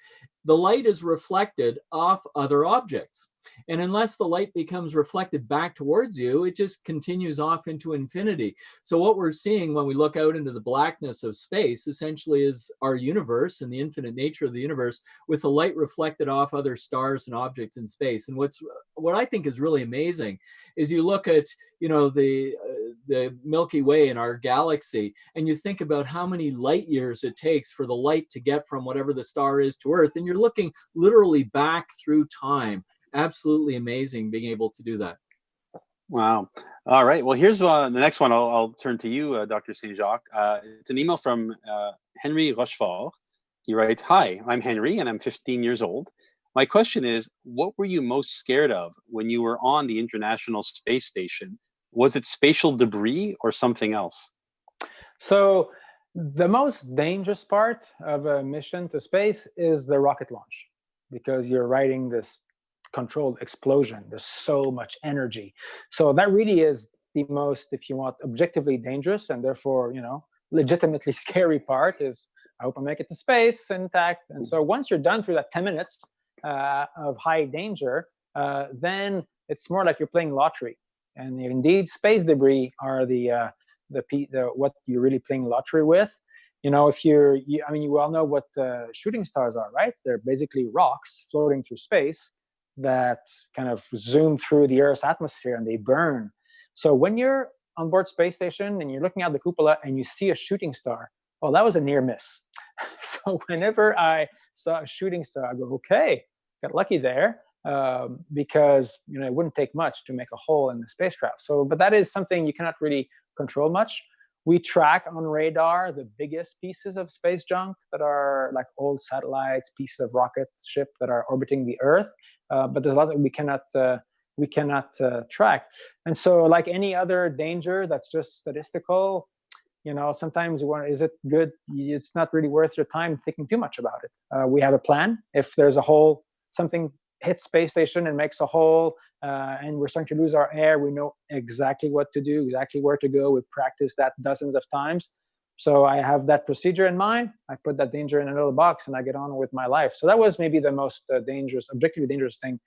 the light is reflected off other objects. And unless the light becomes reflected back towards you, it just continues off into infinity. So what we're seeing when we look out into the blackness of space essentially is our universe and the infinite nature of the universe with the light reflected off other stars and objects in space. And what I think is really amazing is you look at, you know, the Milky Way in our galaxy, and you think about how many light years it takes for the light to get from whatever the star is to Earth, and you're looking literally back through time. Absolutely amazing being able to do that.
Wow. All right. Well, here's the next one. I'll turn to you, Dr. Saint-Jacques. It's an email from Henry Rochefort. He writes, "Hi, I'm Henry, and I'm 15 years old. My question is, what were you most scared of when you were on the International Space Station? Was it spatial debris or something else?"
So the most dangerous part of a mission to space is the rocket launch, because you're riding this controlled explosion. There's so much energy. So that really is the most, if you want, objectively dangerous and therefore, you know, legitimately scary part is, I hope I make it to space intact. And so once you're done through that 10 minutes of high danger, then it's more like you're playing lottery. And indeed, space debris are the what you're really playing lottery with. You know, if I mean, you all know what shooting stars are, right? They're basically rocks floating through space that kind of zoom through the Earth's atmosphere and they burn. So when you're on board space station and you're looking out the cupola and you see a shooting star, well, that was a near miss. So whenever I saw a shooting star, I go, okay, got lucky there, because, you know, it wouldn't take much to make a hole in the spacecraft. So, but that is something you cannot really control much. We track on radar the biggest pieces of space junk that are like old satellites, pieces of rocket ship that are orbiting the Earth. But there's a lot that we cannot track. And so, like any other danger that's just statistical, you know, sometimes you want, is it good? It's not really worth your time thinking too much about it. We have a plan. If there's a hole, something hits space station and makes a hole, and we're starting to lose our air, we know exactly what to do, exactly where to go. We've practiced that dozens of times. So I have that procedure in mind. I put that danger in a little box and I get on with my life. So that was maybe the most dangerous, objectively dangerous thing.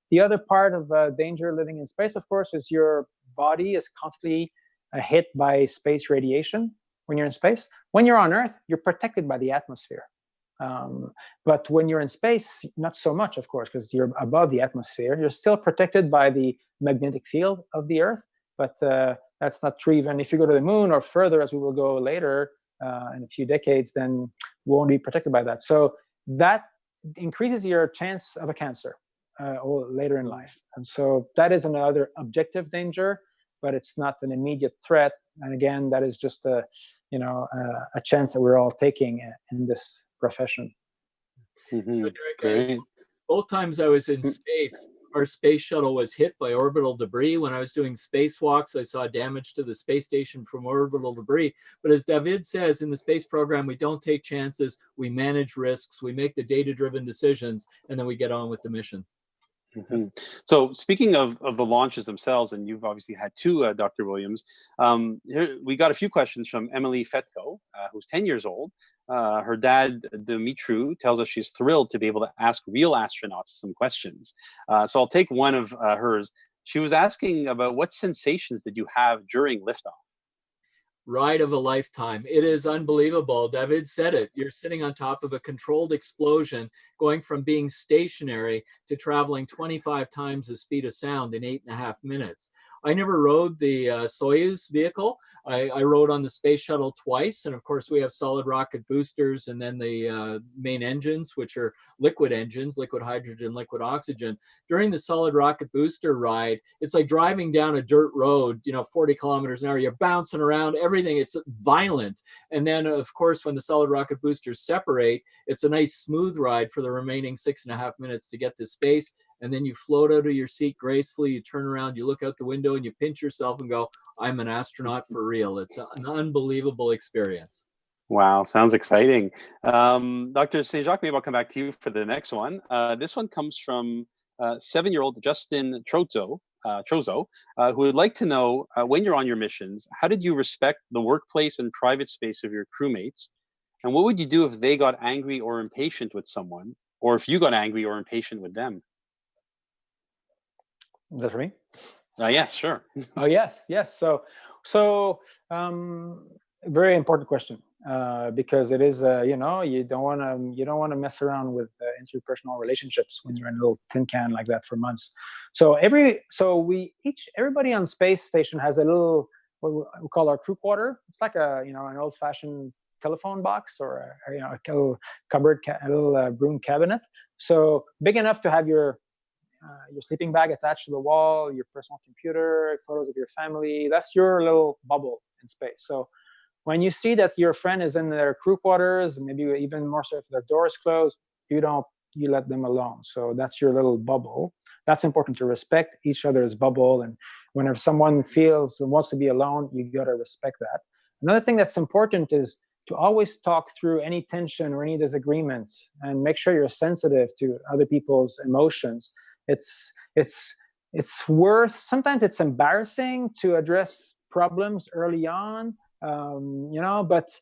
The other part of danger living in space, of course, is your body is constantly hit by space radiation when you're in space. When you're on Earth, you're protected by the atmosphere. But when you're in space, not so much, of course, because you're above the atmosphere. You're still protected by the magnetic field of the Earth, but that's not true even if you go to the moon or further, as we will go later in a few decades, then we won't be protected by that. So that increases your chance of a cancer or later in life. And so that is another objective danger, but it's not an immediate threat. And again, that is just a chance that we're all taking in this profession.
Mm-hmm. Derek, both times I was in space, our space shuttle was hit by orbital debris. When I was doing spacewalks, I saw damage to the space station from orbital debris. But as Dafydd says, in the space program, we don't take chances, we manage risks, we make the data-driven decisions, and then we get on with the mission.
Mm-hmm. So speaking of the launches themselves, and you've obviously had two, Dr. Williams, here we got a few questions from Emily Fetko, who's 10 years old. Her dad, Dimitru, tells us she's thrilled to be able to ask real astronauts some questions. So I'll take one of hers. She was asking about what sensations did you have during liftoff?
Ride of a lifetime. It is unbelievable. Dafydd said it. You're sitting on top of a controlled explosion, going from being stationary to traveling 25 times the speed of sound in 8.5 minutes. I never rode the Soyuz vehicle. I rode on the space shuttle twice. And of course, we have solid rocket boosters and then the main engines, which are liquid engines, liquid hydrogen, liquid oxygen. During the solid rocket booster ride, it's like driving down a dirt road, 40 kilometers an hour. You're bouncing around, everything. It's violent. And then, of course, when the solid rocket boosters separate, it's a nice smooth ride for the remaining 6.5 minutes to get to space. and then you float out of your seat gracefully, you turn around, you look out the window, and you pinch yourself and go, I'm an astronaut for real. It's an unbelievable experience.
Wow, sounds exciting. Dr. Saint-Jacques, maybe I'll come back to you for the next one. This one comes from 7-year-old Justin Trozo, who would like to know, when you're on your missions, how did you respect the workplace and private space of your crewmates? And what would you do if they got angry or impatient with someone, or if you got angry or impatient with them?
Is that for me?
Yes, sure.
Oh, yes. Very important question, because it is, you don't want to mess around with interpersonal relationships when you're in a little tin can like that for months. So everybody on space station has a little, what we call our crew quarter. It's like an old-fashioned telephone box, or a little cupboard, a little broom cabinet. So big enough to have your sleeping bag attached to the wall, your personal computer, photos of your family. That's your little bubble in space. So when you see that your friend is in their crew quarters, maybe even more so if their door is closed, you let them alone. So that's your little bubble. That's important, to respect each other's bubble. And whenever someone feels and wants to be alone, you got to respect that. Another thing that's important is to always talk through any tension or any disagreements, and make sure you're sensitive to other people's emotions. Sometimes it's embarrassing to address problems early on, but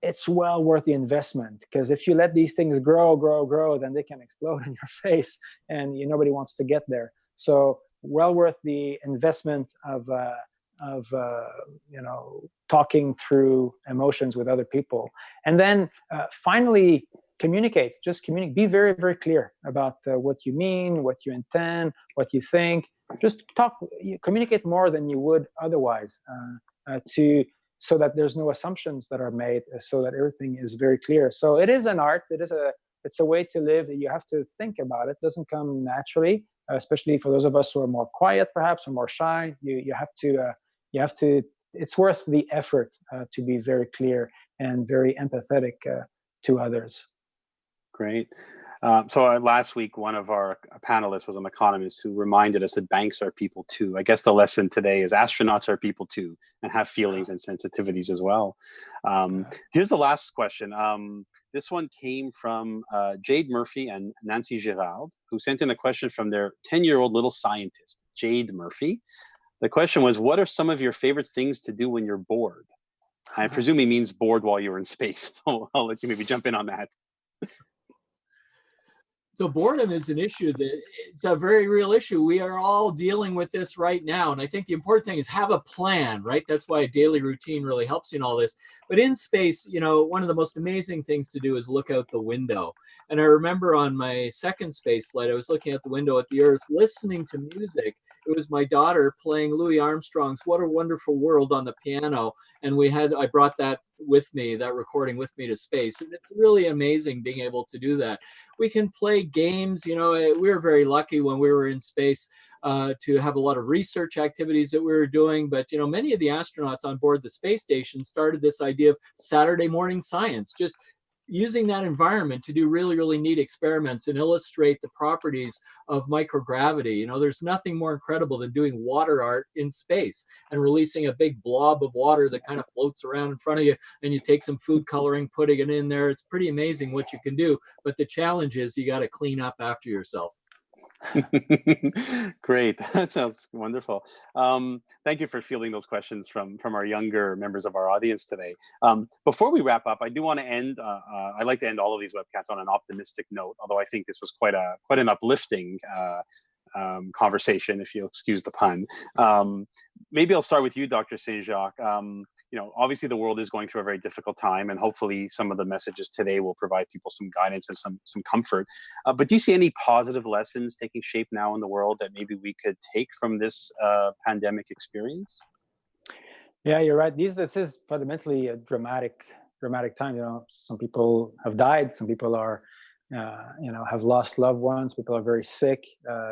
it's well worth the investment, because if you let these things grow, then they can explode in your face, and nobody wants to get there. So well worth the investment of talking through emotions with other people. And then finally, communicate. Just communicate. Be very, very clear about what you mean, what you intend, what you think. Just communicate more than you would otherwise, so that there's no assumptions that are made, so that everything is very clear. So it is an art. It's a way to live that you have to think about. It doesn't come naturally, especially for those of us who are more quiet, perhaps, or more shy. You have to. It's worth the effort to be very clear and very empathetic to others.
Great. So last week, one of our panelists was an economist who reminded us that banks are people too. I guess the lesson today is astronauts are people too, and have feelings and sensitivities as well. Here's the last question. This one came from Jade Murphy and Nancy Girard, who sent in a question from their 10-year-old little scientist, Jade Murphy. The question was, what are some of your favorite things to do when you're bored? I presume he means bored while you're in space. So I'll let you maybe jump in on that.
So boredom is an issue it's a very real issue. We are all dealing with this right now. And I think the important thing is have a plan, right? That's why a daily routine really helps you in all this. But in space, one of the most amazing things to do is look out the window. And I remember on my second space flight, I was looking out the window at the Earth, listening to music. It was my daughter playing Louis Armstrong's What a Wonderful World on the piano. And I brought that recording with me to space. And it's really amazing being able to do that. We can play games. We were very lucky when we were in space to have a lot of research activities that we were doing. But, many of the astronauts on board the space station started this idea of Saturday morning science, just using that environment to do really, really neat experiments and illustrate the properties of microgravity. There's nothing more incredible than doing water art in space and releasing a big blob of water that kind of floats around in front of you, and you take some food coloring, putting it in there. It's pretty amazing what you can do. But the challenge is you got to clean up after yourself.
Great. That sounds wonderful. Thank you for fielding those questions from our younger members of our audience today. Before we wrap up, I do want to end, I like to end all of these webcasts on an optimistic note, although I think this was quite an uplifting conversation, if you'll excuse the pun. Maybe I'll start with you, Dr. Saint-Jacques. Obviously the world is going through a very difficult time, and hopefully some of the messages today will provide people some guidance and some comfort. But do you see any positive lessons taking shape now in the world that maybe we could take from this pandemic experience?
Yeah, you're right. This is fundamentally a dramatic time. Some people have died. Some people are have lost loved ones. People are very sick.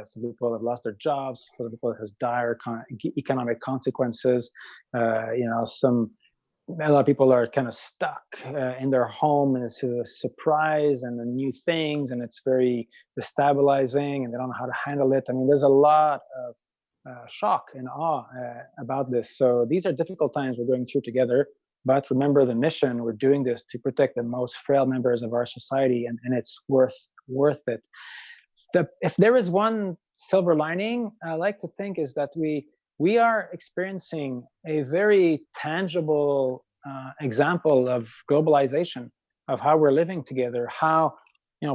Some people have lost their jobs. Some people has dire economic consequences. Some a lot of people are kind of stuck in their home, and it's a surprise and the new things, and it's very destabilizing, and they don't know how to handle it. I mean, there's a lot of shock and awe about this. So these are difficult times we're going through together. But remember the mission. We're doing this to protect the most frail members of our society, and it's worth it. If there is one silver lining, I like to think, is that we are experiencing a very tangible example of globalization, of how we're living together, how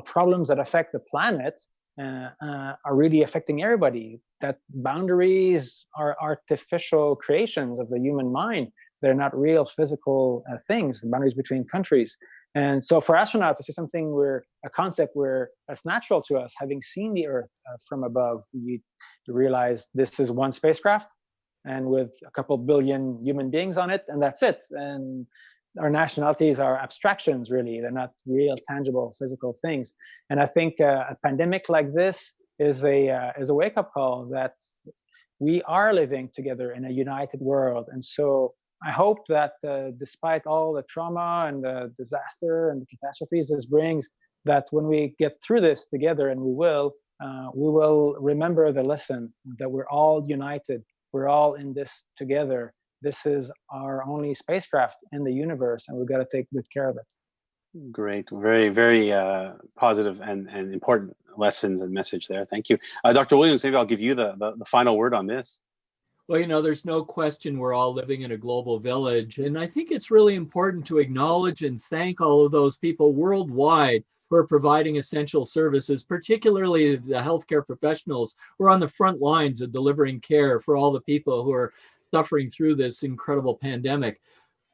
problems that affect the planet are really affecting everybody. That boundaries are artificial creations of the human mind. They're not real physical things, the boundaries between countries. And so for astronauts, this is something a concept that's natural to us. Having seen the Earth from above, you realize this is one spacecraft, and with a couple billion human beings on it, and that's it. And our nationalities are abstractions, really. They're not real, tangible, physical things. And I think a pandemic like this is a wake-up call that we are living together in a united world. And so I hope that despite all the trauma and the disaster and the catastrophes this brings, that when we get through this together, and we will remember the lesson that we're all united. We're all in this together. This is our only spacecraft in the universe, and we've got to take good care of it.
Great. Very, very positive and important lessons and message there. Thank you. Dr. Williams, maybe I'll give you the final word on this.
Well, there's no question we're all living in a global village. And I think it's really important to acknowledge and thank all of those people worldwide who are providing essential services, particularly the healthcare professionals who are on the front lines of delivering care for all the people who are suffering through this incredible pandemic.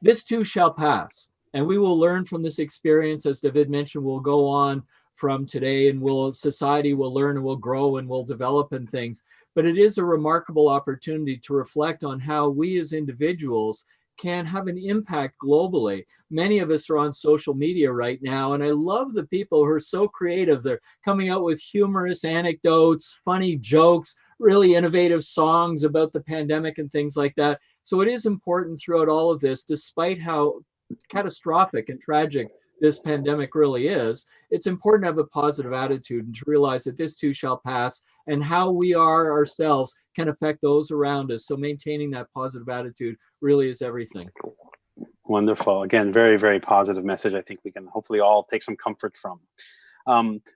This too shall pass. And we will learn from this experience. As Dafydd mentioned, we'll go on from today, and society will learn and will grow and will develop and things. But it is a remarkable opportunity to reflect on how we as individuals can have an impact globally. Many of us are on social media right now, and I love the people who are so creative. They're coming out with humorous anecdotes, funny jokes, really innovative songs about the pandemic and things like that. So it is important throughout all of this, despite how catastrophic and tragic this pandemic really is, it's important to have a positive attitude and to realize that this too shall pass, and how we are ourselves can affect those around us. So maintaining that positive attitude really is everything.
Wonderful. Again, very, very positive message. I think we can hopefully all take some comfort from.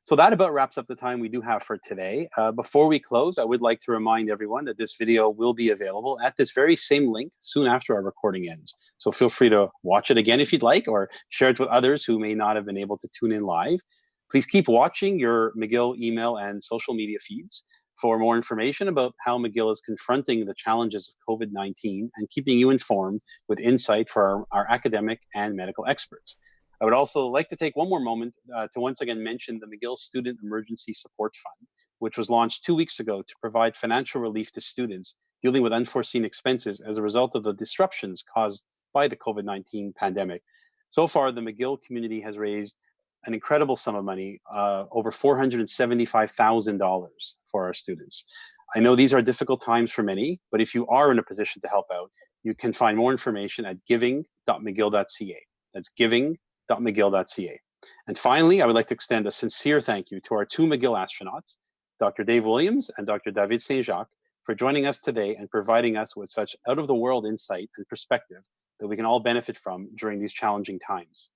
So that about wraps up the time we do have for today. Before we close, I would like to remind everyone that this video will be available at this very same link soon after our recording ends. So feel free to watch it again if you'd like, or share it with others who may not have been able to tune in live. Please keep watching your McGill email and social media feeds for more information about how McGill is confronting the challenges of COVID-19 and keeping you informed with insight for our academic and medical experts. I would also like to take one more moment to once again mention the McGill Student Emergency Support Fund, which was launched 2 weeks ago to provide financial relief to students dealing with unforeseen expenses as a result of the disruptions caused by the COVID-19 pandemic. So far, the McGill community has raised an incredible sum of money, over $475,000 for our students. I know these are difficult times for many, but if you are in a position to help out, you can find more information at giving.mcgill.ca. That's giving.mcgill.ca. And finally, I would like to extend a sincere thank you to our two McGill astronauts, Dr. Dave Williams and Dr. Dafydd Saint-Jacques, for joining us today and providing us with such out-of-the-world insight and perspective that we can all benefit from during these challenging times.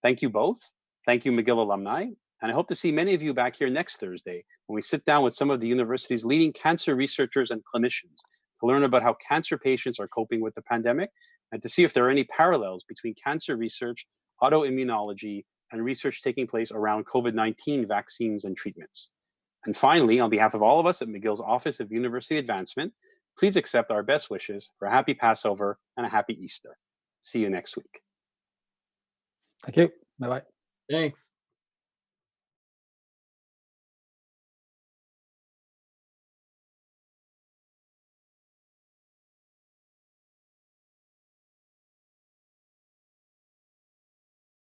Thank you both. Thank you, McGill alumni. And I hope to see many of you back here next Thursday when we sit down with some of the university's leading cancer researchers and clinicians to learn about how cancer patients are coping with the pandemic and to see if there are any parallels between cancer research, autoimmunology, and research taking place around COVID-19 vaccines and treatments. And finally, on behalf of all of us at McGill's Office of University Advancement, please accept our best wishes for a happy Passover and a happy Easter. See you next week.
Thank you. Bye-bye.
Thanks.